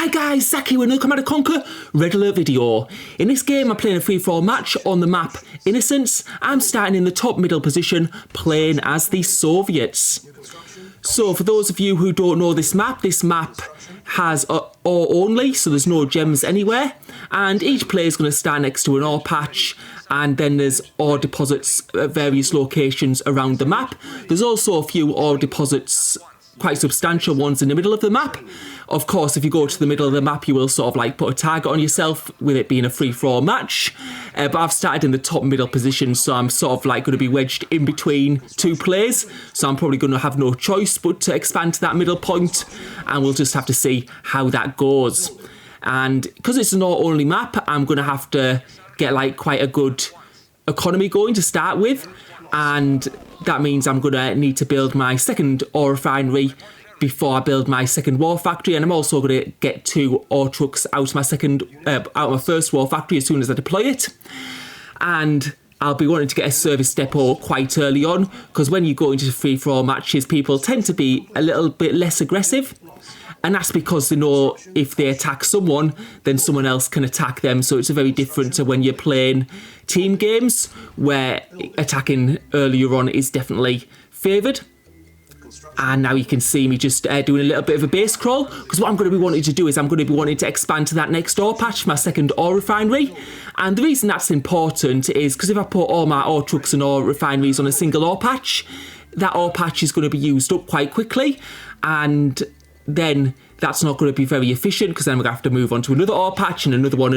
Hi guys, Zach here with another Command & Conquer Red Alert video. In this game I'm playing a free-for-all match on the map Innocence. I'm starting in the top middle position playing as the Soviets. So for those of you who don't know this map has ore only, so there's no gems anywhere. And each player is going to stand next to an ore patch, and then there's ore deposits at various locations around the map. There's also a few ore deposits, quite substantial ones in the middle of the map. Of course, if you go to the middle of the map, you will sort of like put a target on yourself with it being a free-for-all match. But I've started in the top middle position, so I'm sort of like going to be wedged in between two players. So I'm probably going to have no choice but to expand to that middle point, and we'll just have to see how that goes. And because it's an ore-only map, I'm going to have to get like quite a good economy going to start with. And that means I'm going to need to build my second ore refinery before I build my second war factory, and I'm also going to get 2 ore trucks out of my first war factory as soon as I deploy it. And I'll be wanting to get a service depot quite early on, because when you go into free-for-all matches, people tend to be a little bit less aggressive. And that's because they know if they attack someone, then someone else can attack them. So it's very different to when you're playing team games, where attacking earlier on is definitely favoured. And now you can see me just doing a little bit of a base crawl, because what I'm going to be wanting to do is I'm going to be wanting to expand to that next ore patch, my second ore refinery. And the reason that's important is because if I put all my ore trucks and ore refineries on a single ore patch, that ore patch is going to be used up quite quickly, and then that's not going to be very efficient, because then we're going to have to move on to another ore patch and another one,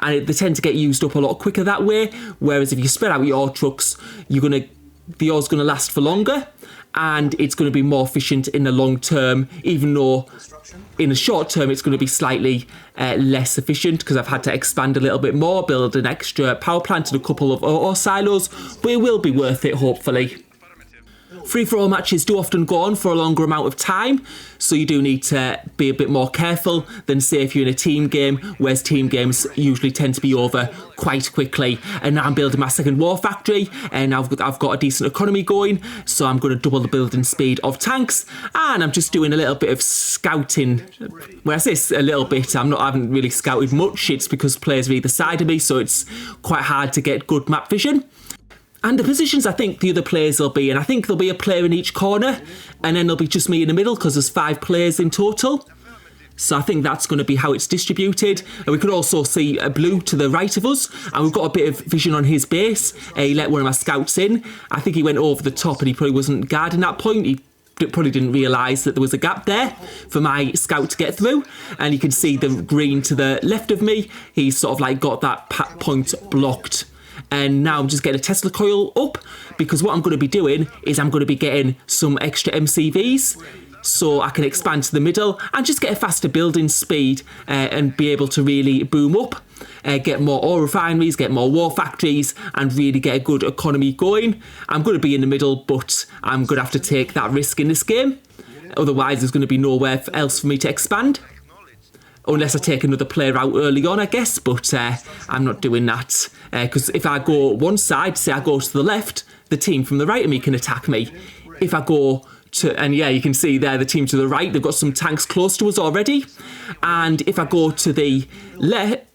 and they tend to get used up a lot quicker that way. Whereas if you spread out your ore trucks, the ore's going to last for longer, and it's going to be more efficient in the long term, even though in the short term it's going to be slightly less efficient, because I've had to expand a little bit more, build an extra power plant and a couple of ore silos, but it will be worth it, hopefully. Free-for-all matches do often go on for a longer amount of time, so you do need to be a bit more careful than, say, if you're in a team game, whereas team games usually tend to be over quite quickly. And now I'm building my second war factory, and I've got a decent economy going, so I'm going to double the building speed of tanks, and I'm just doing a little bit of scouting. When I say a little bit, I haven't really scouted much. It's because players are either side of me, so it's quite hard to get good map vision. And the positions I think the other players will be, and I think there'll be a player in each corner, and then there'll be just me in the middle, because there's 5 players in total. So I think that's going to be how it's distributed. And we could also see a blue to the right of us, and we've got a bit of vision on his base. He let one of my scouts in. I think he went over the top, and he probably wasn't guarding that point. He probably didn't realise that there was a gap there for my scout to get through. And you can see the green to the left of me. He's sort of like got that point blocked. And now I'm just getting a Tesla coil up, because what I'm going to be doing is I'm going to be getting some extra MCVs, so I can expand to the middle and just get a faster building speed and be able to really boom up, get more ore refineries, get more war factories, and really get a good economy going. I'm going to be in the middle, but I'm going to have to take that risk in this game. Otherwise, there's going to be nowhere else for me to expand. Unless I take another player out early on, I guess, but I'm not doing that. Because if I go one side, say I go to the left, the team from the right of me can attack me. If I go to, and yeah, you can see there the team to the right, they've got some tanks close to us already. And if I go to the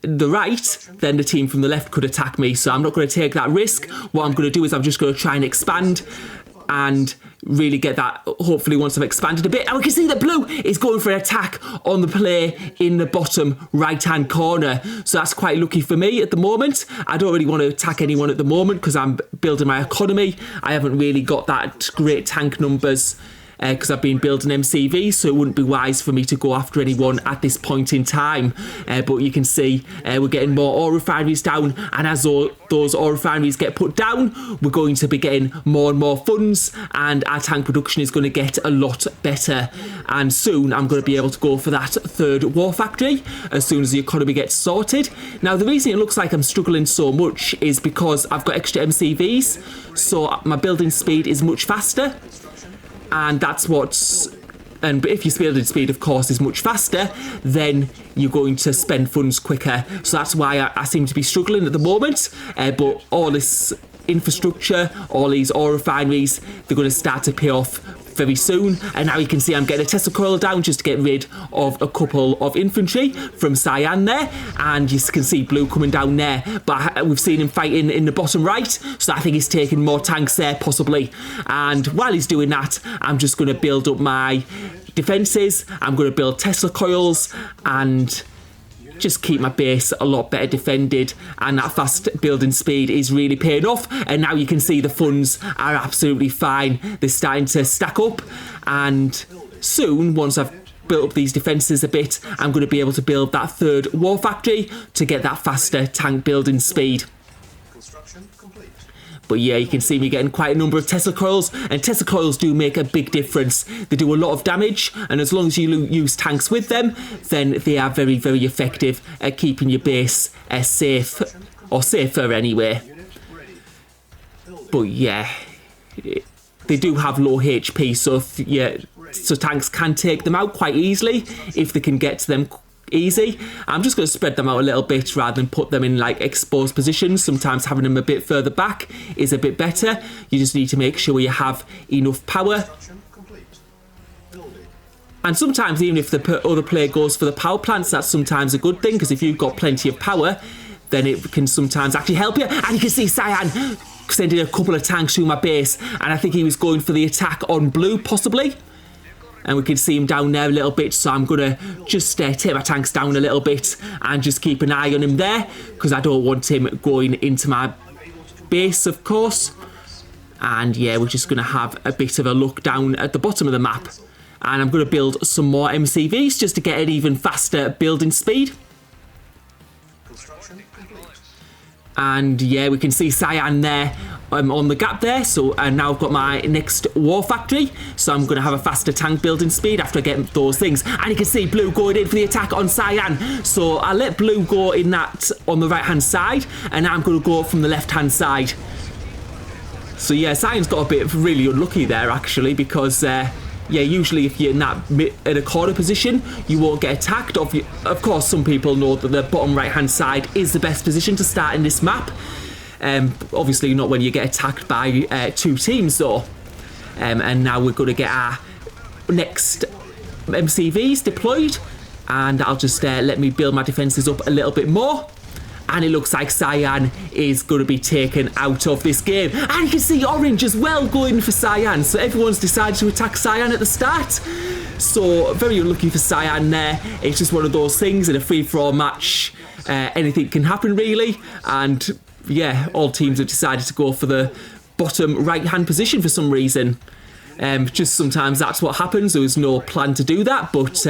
right, then the team from the left could attack me. So I'm not going to take that risk. What I'm going to do is I'm just going to try and expand and really get that, hopefully, once I've expanded a bit. And we can see that blue is going for an attack on the player in the bottom right-hand corner. So that's quite lucky for me at the moment. I don't really want to attack anyone at the moment, because I'm building my economy. I haven't really got that great tank numbers, because I've been building MCVs, so it wouldn't be wise for me to go after anyone at this point in time. But you can see we're getting more ore refineries down, and as those ore refineries get put down, we're going to be getting more and more funds, and our tank production is going to get a lot better. And soon I'm going to be able to go for that third war factory as soon as the economy gets sorted. Now, the reason it looks like I'm struggling so much is because I've got extra MCVs, so my building speed is much faster. And that's what's, and if your building speed, of course, is much faster, then you're going to spend funds quicker. So that's why I seem to be struggling at the moment. But all this infrastructure, all these ore refineries, they're going to start to pay off very soon. And now you can see I'm getting a Tesla coil down just to get rid of a couple of infantry from Cyan there. And you can see Blue coming down there. But we've seen him fighting in the bottom right. So I think he's taking more tanks there, possibly. And while he's doing that, I'm just going to build up my defences. I'm going to build Tesla coils and just keep my base a lot better defended, and that fast building speed is really paying off. And now you can see the funds are absolutely fine. They're starting to stack up, and soon, once I've built up these defences a bit, I'm going to be able to build that third war factory to get that faster tank building speed. But yeah, you can see me getting quite a number of Tesla coils, and Tesla coils do make a big difference. They do a lot of damage, and as long as you use tanks with them, then they are very, very effective at keeping your base safe, or safer anyway. But yeah, they do have low HP, so so tanks can take them out quite easily if they can get to them easy. I'm just going to spread them out a little bit rather than put them in like exposed positions. Sometimes having them a bit further back is a bit better. You just need to make sure you have enough power. And sometimes even if the other player goes for the power plants, that's sometimes a good thing, because if you've got plenty of power, then it can sometimes actually help you. And you can see Cyan sending a couple of tanks through my base, and I think he was going for the attack on Blue, possibly. And we can see him down there a little bit, so I'm going to just take my tanks down a little bit and just keep an eye on him there, because I don't want him going into my base, of course. And yeah, we're just going to have a bit of a look down at the bottom of the map. And I'm going to build some more MCVs just to get an even faster building speed. And yeah, we can see Cyan there on the gap there. So now I've got my next war factory, so I'm going to have a faster tank building speed after I get those things. And you can see Blue going in for the attack on Cyan, so I'll let Blue go in that on the right hand side, and now I'm going to go from the left hand side. So yeah, Cyan's got a bit really unlucky there actually, because yeah, usually if you're in a corner position, you won't get attacked. Of course, some people know that the bottom right-hand side is the best position to start in this map. Obviously not when you get attacked by two teams though. And now we're going to get our next MCVs deployed. And I'll just let me build my defences up a little bit more. And it looks like Cyan is going to be taken out of this game. And you can see Orange as well going for Cyan. So everyone's decided to attack Cyan at the start. So very unlucky for Cyan there. It's just one of those things in a free-for-all match. Anything can happen really. And yeah, all teams have decided to go for the bottom right-hand position for some reason. Just sometimes that's what happens. There was no plan to do that. But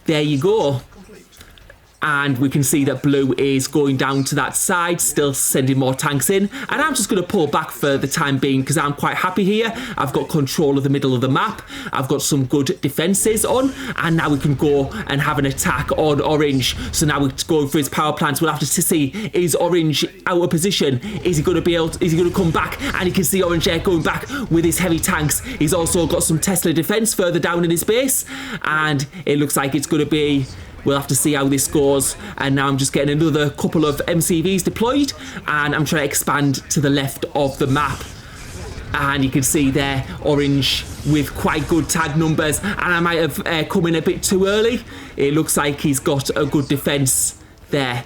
there you go. And we can see that Blue is going down to that side, still sending more tanks in. And I'm just going to pull back for the time being, because I'm quite happy here. I've got control of the middle of the map. I've got some good defences on. And now we can go and have an attack on Orange. So now we're going for his power plants. We'll have to see, is Orange out of position? Is he going to be able to, is he going to come back? And you can see Orange there going back with his heavy tanks. He's also got some Tesla defence further down in his base. And it looks like it's going to be... We'll have to see how this goes. And now I'm just getting another couple of MCVs deployed, and I'm trying to expand to the left of the map. And you can see there, Orange with quite good tag numbers, and I might have come in a bit too early. It looks like he's got a good defence there.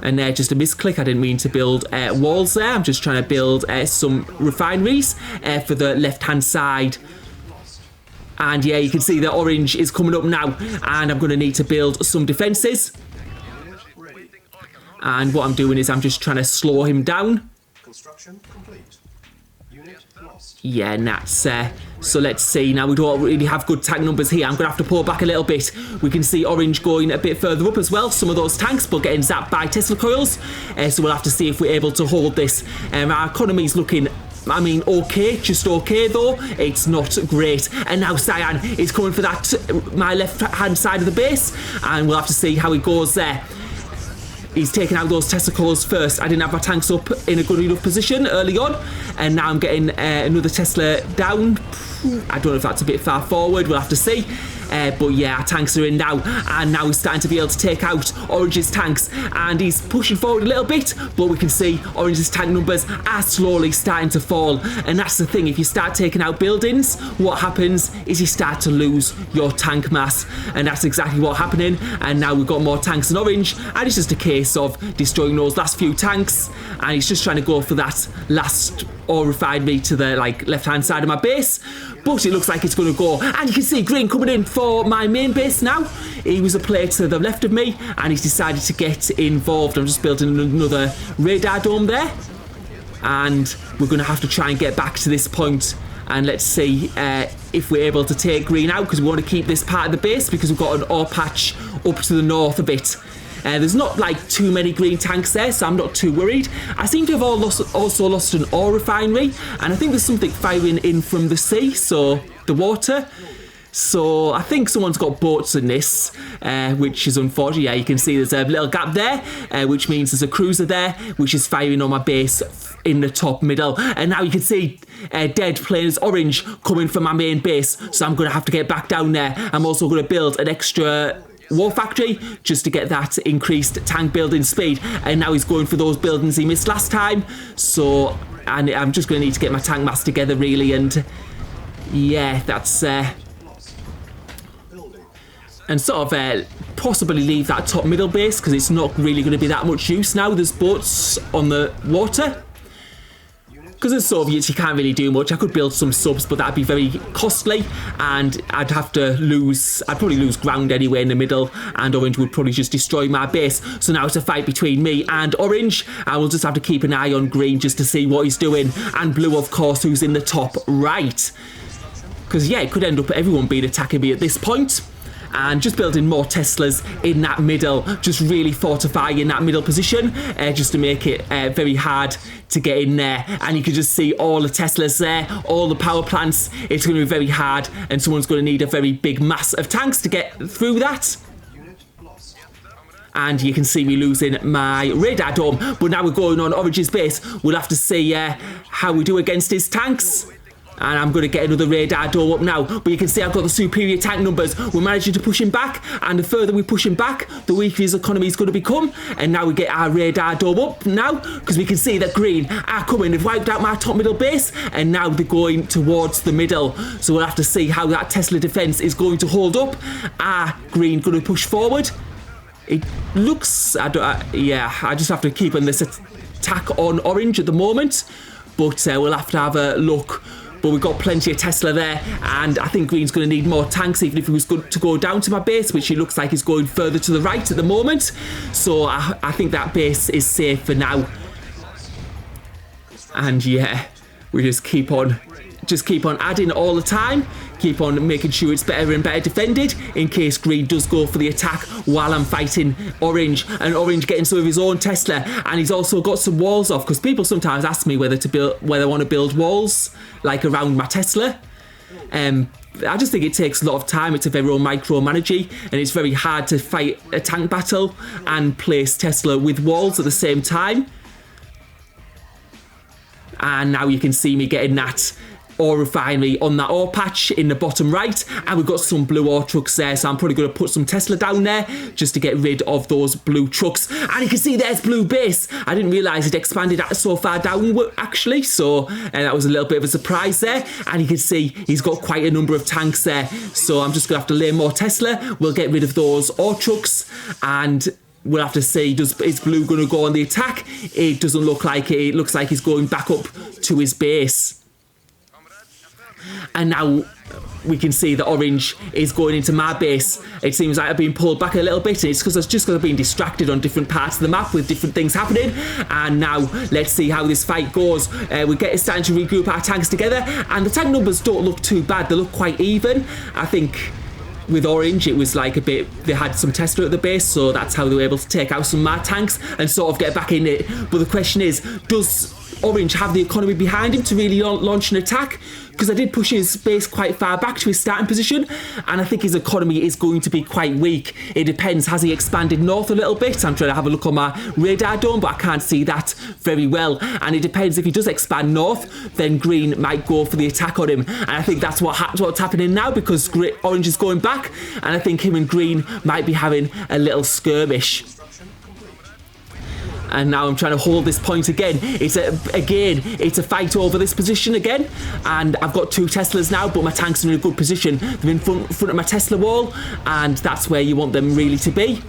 And there, just a misclick. I didn't mean to build walls there. I'm just trying to build some refineries for the left-hand side. And yeah, you can see that Orange is coming up now, and I'm going to need to build some defences. And what I'm doing is I'm just trying to slow him down. Yeah, and that's so let's see. Now we don't really have good tank numbers here. I'm going to have to pull back a little bit. We can see Orange going a bit further up as well. Some of those tanks, but getting zapped by Tesla coils. So we'll have to see if we're able to hold this. Our economy's looking... I mean, okay, just okay though. It's not great. And now Cyan is coming for that, my left-hand side of the base. And we'll have to see how he goes there. He's taking out those Tesla coils first. I didn't have my tanks up in a good enough position early on. And now I'm getting another Tesla down. I don't know if that's a bit far forward. We'll have to see. But yeah, our tanks are in now, and now he's starting to be able to take out Orange's tanks, and he's pushing forward a little bit, but we can see Orange's tank numbers are slowly starting to fall. And that's the thing, if you start taking out buildings, what happens is you start to lose your tank mass, and that's exactly what's happening. And now we've got more tanks in Orange, and it's just a case of destroying those last few tanks, and he's just trying to go for that last ore refinery to the left hand side of my base, but it looks like it's going to go. And you can see Green coming in for my main base now. He was a player to the left of me, and he's decided to get involved. I'm just building another radar dome there, and we're going to have to try and get back to this point, and let's see if we're able to take Green out, because we want to keep this part of the base because we've got an ore patch up to the north of it. There's not too many green tanks there, so I'm not too worried. I seem to have also lost an ore refinery, and I think there's something firing in from the sea, so the water. So I think someone's got boats in this, which is unfortunate. Yeah, you can see there's a little gap there, which means there's a cruiser there, which is firing on my base in the top middle. And now you can see Dead playing as Orange coming from my main base, so I'm going to have to get back down there. I'm also going to build an extra war factory just to get that increased tank building speed, and now he's going for those buildings he missed last time. So, and I'm just going to need to get my tank mass together really, and yeah, that's and sort of possibly leave that top middle base, because it's not really going to be that much use now. There's boats on the water. Because as Soviets, you can't really do much. I could build some subs, but that'd be very costly, and I'd probably lose ground anyway in the middle, and Orange would probably just destroy my base. So now it's a fight between me and Orange. I will just have to keep an eye on Green just to see what he's doing, and Blue, of course, who's in the top right. Because yeah, it could end up everyone being attacking me at this point. And just building more Teslas in that middle, just really fortifying that middle position, just to make it very hard to get in there. And you can just see all the Teslas there, all the power plants. It's going to be very hard, and someone's going to need a very big mass of tanks to get through that. And you can see me losing my radar dome, but now we're going on Orange's base. We'll have to see how we do against his tanks. And I'm going to get another radar dome up now. But you can see I've got the superior tank numbers. We're managing to push him back. And the further we push him back, the weaker his economy is going to become. And now we get our radar dome up now, because we can see that Green are coming. They've wiped out my top middle base, and now they're going towards the middle. So we'll have to see how that Tesla defense is going to hold up. Are Green going to push forward? It looks... yeah, I just have to keep on this attack on Orange at the moment. But we'll have to have a look. But we've got plenty of Tesla there, and I think Green's going to need more tanks, even if he was good to go down to my base, which he looks like he's going further to the right at the moment. So I think that base is safe for now. And yeah, we just keep on adding all the time, keep on making sure it's better and better defended in case Green does go for the attack while I'm fighting Orange, and Orange getting some of his own Tesla. And he's also got some walls off, because people sometimes ask me whether I want to build walls around my Tesla. I just think it takes a lot of time. It's a very micromanagey, and it's very hard to fight a tank battle and place Tesla with walls at the same time. And now you can see me getting that ore refinery on that ore patch in the bottom right, and we've got some blue ore trucks there, so I'm probably going to put some Tesla down there just to get rid of those blue trucks. And you can see there's Blue base. I didn't realise it expanded so far down actually, so that was a little bit of a surprise there. And you can see he's got quite a number of tanks there, so I'm just going to have to lay more Tesla. We'll get rid of those ore trucks, and we'll have to see, is Blue going to go on the attack? It doesn't look like it. It looks like he's going back up to his base. And now we can see that Orange is going into my base. It seems like I've been pulled back a little bit, and it's because I've been distracted on different parts of the map with different things happening. And now let's see how this fight goes. We're starting to regroup our tanks together, and the tank numbers don't look too bad. They look quite even. I think with Orange, it was like a bit, they had some Tesla at the base, so that's how they were able to take out some of my tanks and sort of get back in it. But the question is, does Orange have the economy behind him to really launch an attack, because I did push his base quite far back to his starting position, and I think his economy is going to be quite weak. It depends. Has he expanded north a little bit? I'm trying to have a look on my radar dome, but I can't see that very well. And it depends. If he does expand north, then Green might go for the attack on him. And I think that's what's happening now, because Orange is going back, and I think him and Green might be having a little skirmish. And now I'm trying to hold this point again. It's a fight over this position again. And I've got 2 Teslas now, but my tanks are in a good position. They're in front of my Tesla wall, and that's where you want them really to be.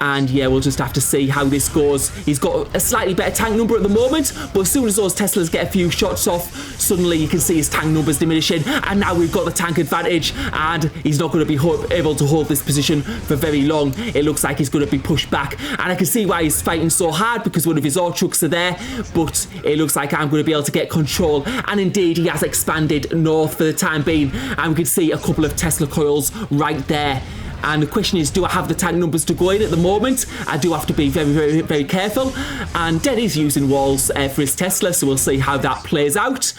And yeah, we'll just have to see how this goes. He's got a slightly better tank number at the moment, but as soon as those Teslas get a few shots off, suddenly you can see his tank numbers diminishing, and now we've got the tank advantage, and he's not going to be able to hold this position for very long. It looks like he's going to be pushed back, and I can see why he's fighting so hard, because one of his ore trucks are there, but it looks like I'm going to be able to get control. And indeed, he has expanded north for the time being, and we can see a couple of Tesla coils right there. And the question is, do I have the tank numbers to go in at the moment? I do have to be very, very, very careful. And Den is using walls for his Tesla, so we'll see how that plays out.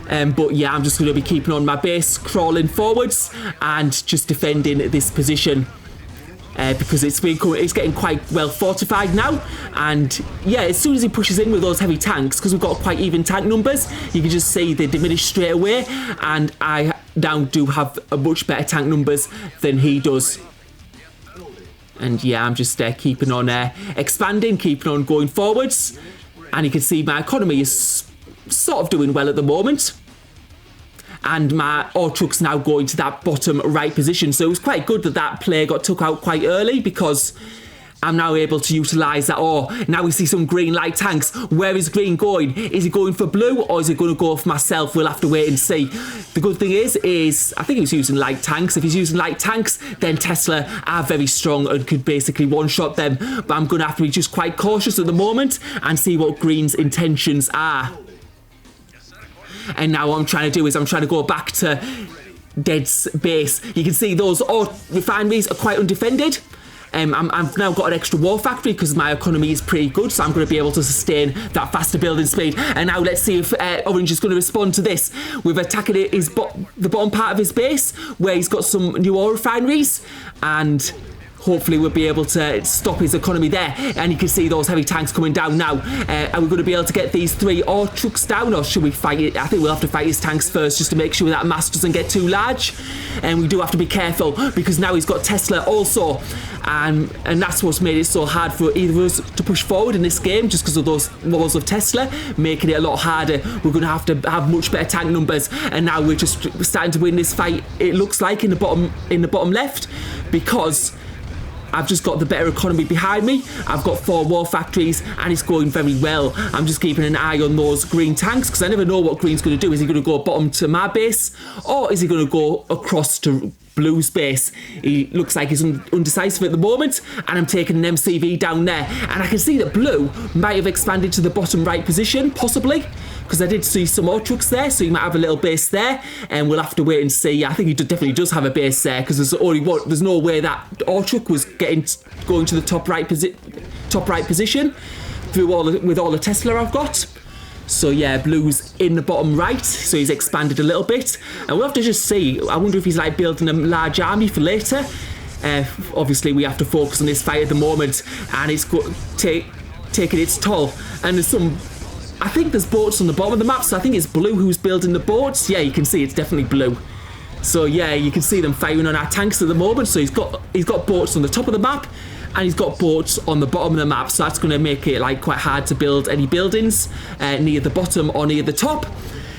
But yeah, I'm just going to be keeping on my base, crawling forwards, and just defending this position. Because it's getting quite well fortified now. And yeah, as soon as he pushes in with those heavy tanks, because we've got quite even tank numbers, you can just see they diminish straight away. And I now do have a much better tank numbers than he does. And yeah, I'm just keeping on expanding, keeping on going forwards. And you can see my economy is sort of doing well at the moment. And my ore truck's now going to that bottom right position. So it was quite good that that player got took out quite early, because I'm now able to utilise that ore. Now we see some green light tanks. Where is Green going? Is he going for blue, or is he going to go for myself? We'll have to wait and see. The good thing is I think he's using light tanks. If he's using light tanks, then Tesla are very strong and could basically one-shot them. But I'm going to have to be just quite cautious at the moment and see what Green's intentions are. And now what I'm trying to do is I'm trying to go back to Dead's base. You can see those ore refineries are quite undefended. I've now got an extra war factory because my economy is pretty good, so I'm going to be able to sustain that faster building speed. And now let's see if Orange is going to respond to this. We've attacked the bottom part of his base, where he's got some new ore refineries, and hopefully we'll be able to stop his economy there. And you can see those heavy tanks coming down now. Are we going to be able to get these 3 ore trucks down, or should we fight it? I think we'll have to fight his tanks first, just to make sure that mass doesn't get too large. And we do have to be careful, because now he's got Tesla also. And that's what's made it so hard for either of us to push forward in this game, just because of those walls of Tesla, making it a lot harder. We're going to have much better tank numbers. And now we're just starting to win this fight, it looks like, in the bottom left, because I've just got the better economy behind me. I've got 4 war factories, and it's going very well. I'm just keeping an eye on those green tanks, because I never know what Green's going to do. Is he going to go bottom to my base, or is he going to go across to Blue's base? He looks like he's undecisive at the moment, and I'm taking an MCV down there. And I can see that Blue might have expanded to the bottom right position, possibly, because I did see some more trucks there, so he might have a little base there, and we'll have to wait and see. I think he definitely does have a base there, because there's no way that ore truck was going to the top right position with all the Tesla I've got. So yeah, Blue's in the bottom right, so he's expanded a little bit, and we'll have to just see. I wonder if he's like building a large army for later. Obviously we have to focus on this fight at the moment, and it's taking its toll. And there's I think there's boats on the bottom of the map, so I think it's Blue who's building the boats. Yeah, you can see it's definitely Blue. So yeah, you can see them firing on our tanks at the moment. So he's got boats on the top of the map, and he's got boats on the bottom of the map. So that's going to make it like quite hard to build any buildings near the bottom or near the top.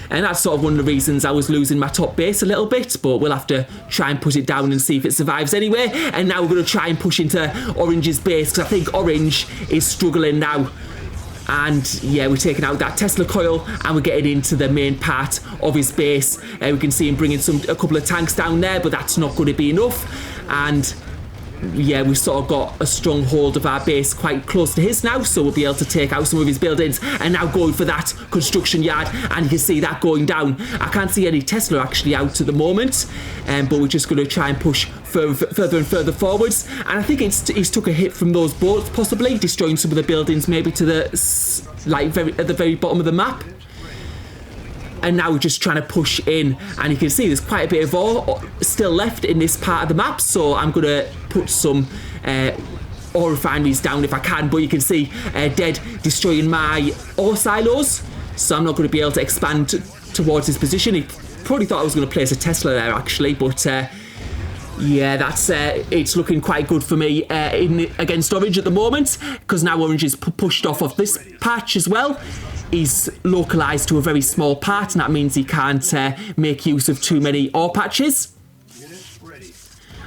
And that's sort of one of the reasons I was losing my top base a little bit, but we'll have to try and put it down and see if it survives anyway. And now we're going to try and push into Orange's base, because I think Orange is struggling now. And yeah, we're taking out that Tesla coil, and we're getting into the main part of his base. We can see him bringing a couple of tanks down there, but that's not going to be enough. And yeah, we've sort of got a strong hold of our base quite close to his now, so we'll be able to take out some of his buildings. And now going for that construction yard, and you can see that going down. I can't see any Tesla actually out at the moment, but we're just going to try and push further and further forwards, and I think he's took a hit from those boats, possibly destroying some of the buildings, maybe to the at the very bottom of the map. And now we're just trying to push in, and you can see there's quite a bit of ore still left in this part of the map, so I'm going to put some ore refineries down if I can, but you can see Dead destroying my ore silos, so I'm not going to be able to expand towards his position. He probably thought I was going to place a Tesla there, actually, but yeah, that's it's looking quite good for me against Orange at the moment, because now Orange is pushed off of this patch as well. He's localised to a very small part, and that means he can't make use of too many ore patches.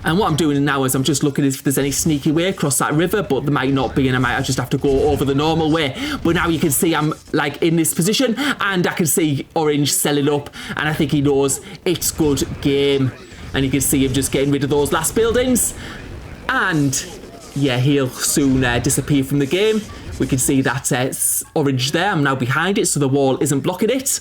And what I'm doing now is I'm just looking if there's any sneaky way across that river, but there might not be, and I might just have to go over the normal way. But now you can see I'm like in this position, and I can see Orange selling up, and I think he knows it's good game. And you can see him just getting rid of those last buildings, and yeah, he'll soon disappear from the game. We can see that Orange there. I'm now behind it, so the wall isn't blocking it.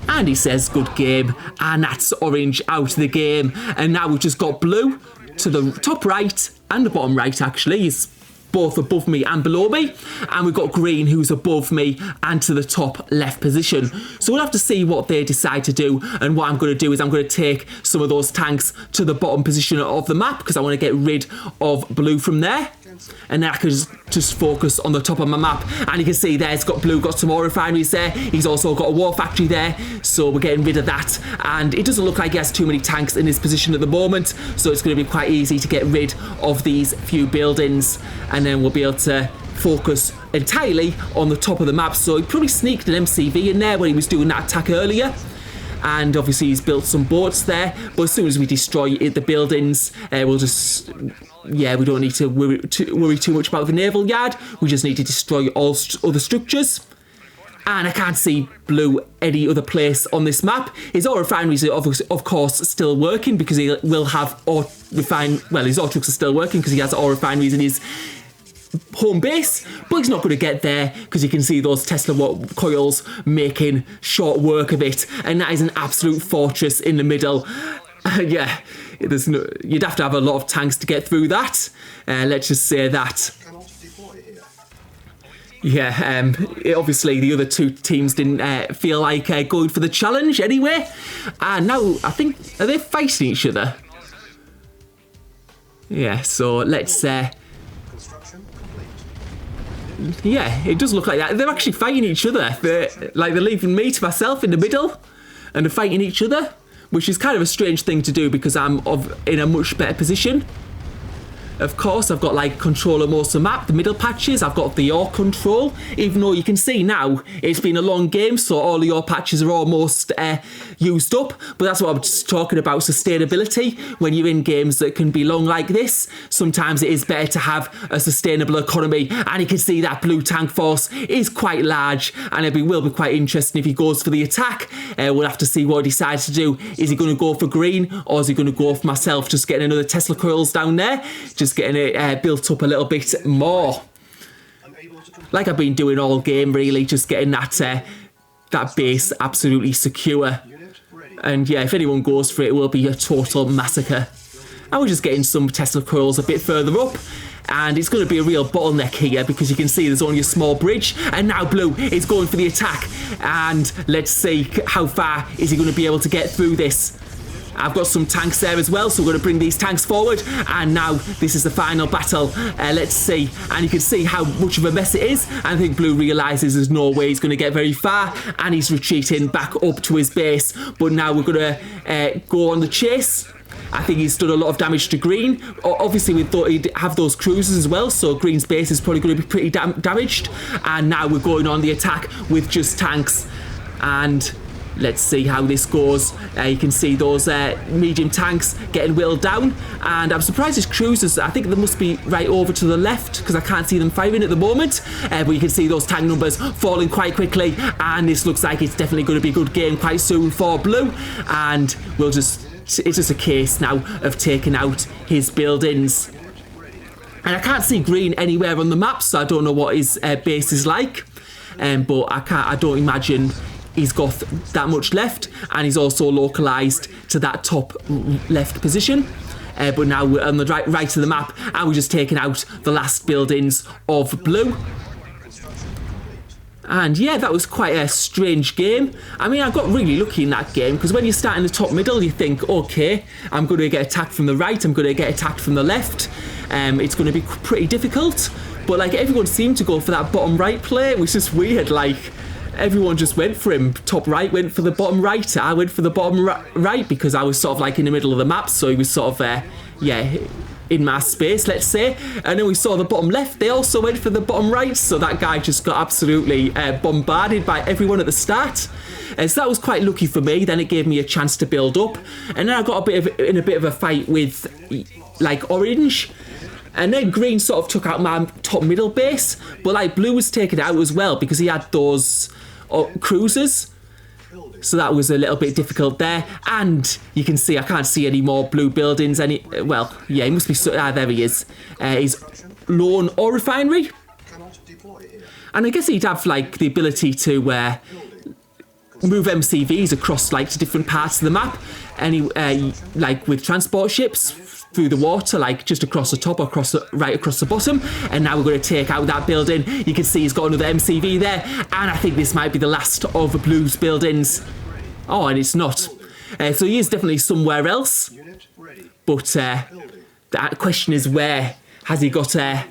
And he says, good game. And that's Orange out of the game. And now we've just got Blue to the top right and the bottom right, actually. He's both above me and below me. And we've got Green, who's above me and to the top left position. So we'll have to see what they decide to do. And what I'm going to do is I'm going to take some of those tanks to the bottom position of the map, because I want to get rid of Blue from there. And then I can just focus on the top of my map, and you can see there it's got Blue, got some more refineries there. He's also got a war factory there, so we're getting rid of that. And it doesn't look like he has too many tanks in his position at the moment, so it's going to be quite easy to get rid of these few buildings, and then we'll be able to focus entirely on the top of the map. So he probably sneaked an MCV in there when he was doing that attack earlier. And obviously he's built some boats there, but as soon as we destroy the buildings, we'll just, yeah, we don't need to worry too much about the naval yard. We just need to destroy all other structures. And I can't see Blue any other place on this map. His ore refineries are of course still working, because he will have ore refine. Well, his ore trucks are still working because he has ore refineries in his home base, but he's not going to get there because you can see those Tesla coils making short work of it, and that is an absolute fortress in the middle. Yeah, you'd have to have a lot of tanks to get through that. Let's just say that. Yeah, obviously the other two teams didn't feel like going for the challenge anyway. And now I think, are they fighting each other? Yeah, so let's yeah, it does look like that. They're actually fighting each other. They're leaving me to myself in the middle, and they're fighting each other, which is kind of a strange thing to do because I'm in a much better position. Of course, I've got like control of most of the map, the middle patches. I've got the ore control, even though you can see now it's been a long game, so all the ore patches are almost used up. But that's what I'm just talking about, sustainability. When you're in games that can be long like this, sometimes it is better to have a sustainable economy. And you can see that Blue tank force is quite large, and it will be quite interesting if he goes for the attack. We'll have to see what he decides to do. Is he going to go for Green, or is he going to go for myself, just getting another Tesla coils down there? Just getting it built up a little bit more, like I've been doing all game, really, just getting that base absolutely secure. And yeah, if anyone goes for it, it will be a total massacre. And we're just getting some Tesla coils a bit further up, and it's going to be a real bottleneck here because you can see there's only a small bridge. And now Blue is going for the attack, and let's see how far is he going to be able to get through this. I've got some tanks there as well, so we're going to bring these tanks forward. And now this is the final battle. Let's see. And you can see how much of a mess it is. I think Blue realises there's no way he's going to get very far, and he's retreating back up to his base. But now we're going to go on the chase. I think he's done a lot of damage to Green. Obviously, we thought he'd have those cruisers as well, so Green's base is probably going to be pretty damaged. And now we're going on the attack with just tanks. And let's see how this goes. You can see those medium tanks getting whittled down, and I'm surprised his cruisers, I think they must be right over to the left because I can't see them firing at the moment, but you can see those tank numbers falling quite quickly, and this looks like it's definitely going to be a good game quite soon for Blue. And it's just a case now of taking out his buildings. And I can't see Green anywhere on the map, so I don't know what his base is like, but I don't imagine he's got that much left, and he's also localised to that top left position. But now we're on the right of the map, and we're just taking out the last buildings of blue. And yeah, that was quite a strange game. I mean, I got really lucky in that game, because when you start in the top middle, you think, okay, I'm going to get attacked from the right, I'm going to get attacked from the left. It's going to be pretty difficult. But like, everyone seemed to go for that bottom right play. It was just weird. Like, everyone just went for him. Top right went for the bottom right. I went for the bottom right because I was sort of like in the middle of the map, so he was sort of yeah, in my space, let's say. And then we saw the bottom left, they also went for the bottom right, so that guy just got absolutely bombarded by everyone at the start. So that was quite lucky for me. Then it gave me a chance to build up, and then I got in a bit of a fight with like orange, and then green sort of took out my top middle base, but like blue was taken out as well because he had those cruisers. So that was a little bit difficult there. And you can see I can't see any more blue buildings. Well, yeah, he must be... there he is. His lone ore refinery. And I guess he'd have, like, the ability to move MCVs across, like, to different parts of the map. And like, with transport ships through the water, like, just across the top or right across the bottom. And now we're going to take out that building. You can see he's got another MCV there. And I think this might be the last of the blue's buildings. Oh, and it's not. So he is definitely somewhere else. But the question is, where has he got... yeah,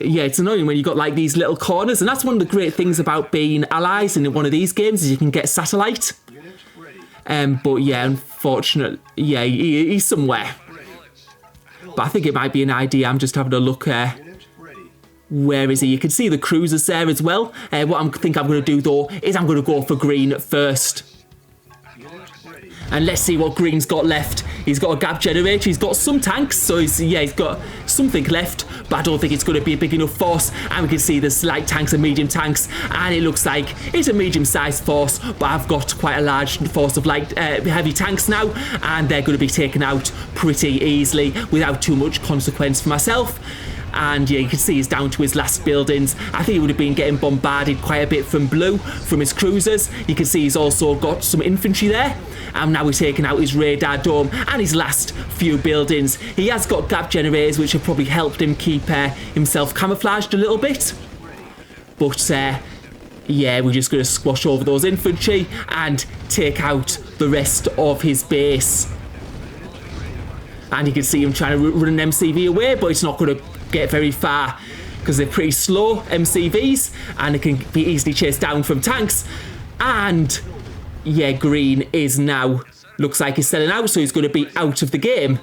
it's annoying when you got like these little corners. And that's one of the great things about being allies in one of these games, is you can get satellite. But yeah, unfortunately, yeah, he's somewhere. But I think it might be an idea. I'm just having a look. Where is he? You can see the cruisers there as well. What I think I'm going to do though is I'm going to go for green first. And let's see what green's got left. He's got a gap generator. He's got some tanks. So he's got something left. But I don't think it's going to be a big enough force. And we can see there's light tanks and medium tanks. And it looks like it's a medium-sized force. But I've got quite a large force of heavy tanks now. And they're going to be taken out pretty easily without too much consequence for myself. And yeah, you can see he's down to his last buildings. I think he would have been getting bombarded quite a bit from blue, from his cruisers. You can see he's also got some infantry there. And now we're taking out his radar dome and his last few buildings. He has got gap generators, which have probably helped him keep himself camouflaged a little bit. But yeah, we're just going to squash over those infantry and take out the rest of his base. And you can see him trying to run an MCV away, but it's not going to get very far because they're pretty slow MCVs and it can be easily chased down from tanks. And yeah, green is now, looks like he's selling out, so he's going to be out of the game.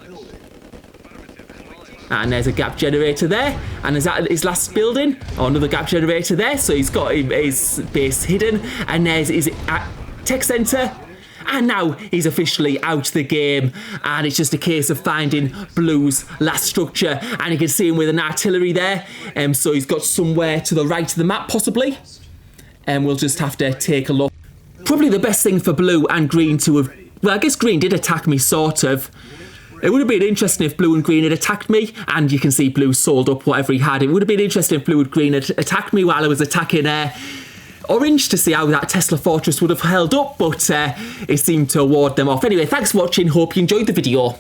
And there's a gap generator there, and is that his last building? Oh, another gap generator there, so he's got his base hidden. And there's his tech centre. And now he's officially out the game. And it's just a case of finding blue's last structure. And you can see him with an artillery there. So he's got somewhere to the right of the map, possibly. And we'll just have to take a look. Probably the best thing for blue and green to have... Well, I guess green did attack me, sort of. It would have been interesting if blue and green had attacked me. And you can see blue sold up whatever he had. It would have been interesting if blue and green had attacked me while I was attacking... orange, to see how that Tesla Fortress would have held up, but it seemed to ward them off. Anyway, thanks for watching, hope you enjoyed the video.